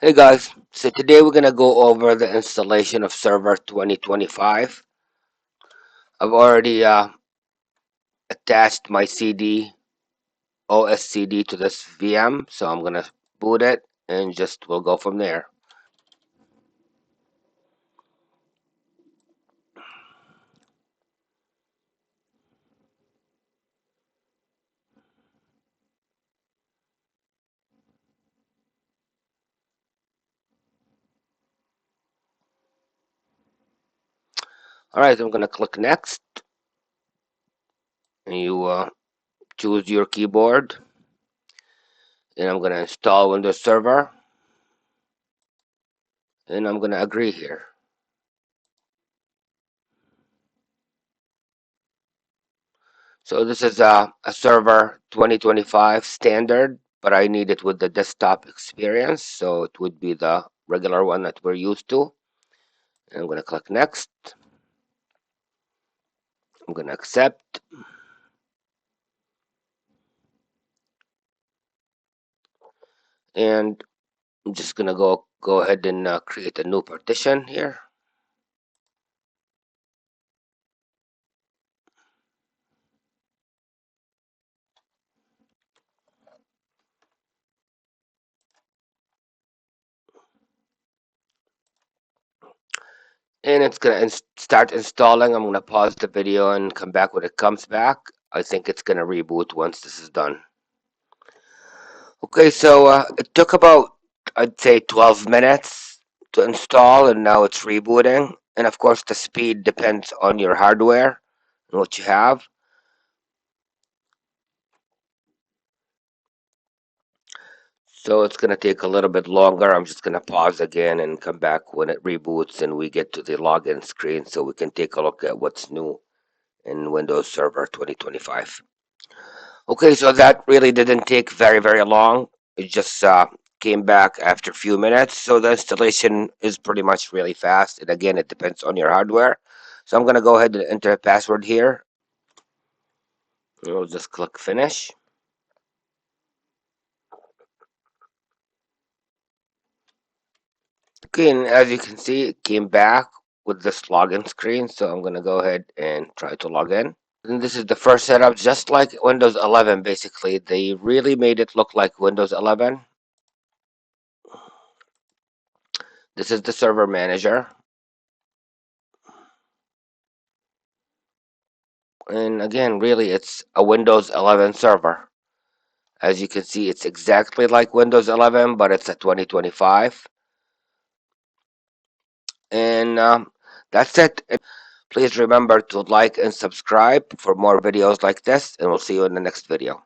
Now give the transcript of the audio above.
Hey guys, so today we're going to go over the installation of Server 2025. I've already attached my OS CD to this VM, so I'm going to boot it and just we'll go from there. Alright, I'm going to click next and you choose your keyboard and I'm going to install Windows Server and I'm going to agree here. So this is a Server 2025 standard, but I need it with the desktop experience, so it would be the regular one that we're used to. And I'm going to click next. I'm going to accept. And I'm just going to go ahead and create a new partition here. And it's going to start installing. I'm going to pause the video and come back when it comes back. I think it's going to reboot once this is done. Okay, so it took about, I'd say, 12 minutes to install, and now it's rebooting. And of course, the speed depends on your hardware and what you have. So it's going to take a little bit longer. I'm just going to pause again and come back when it reboots and we get to the login screen so we can take a look at what's new in Windows Server 2025. Okay, so that really didn't take very long. It just came back after a few minutes. So the installation is pretty much really fast. And again, it depends on your hardware. So I'm going to go ahead and enter a password here. We'll just click finish. Okay, and as you can see, it came back with this login screen. So I'm going to go ahead and try to log in. And this is the first setup, just like Windows 11, basically. They really made it look like Windows 11. This is the server manager. And again, really, it's a Windows 11 server. As you can see, it's exactly like Windows 11, but it's a 2025. And that's it. Please remember to like and subscribe for more videos like this, and we'll see you in the next video.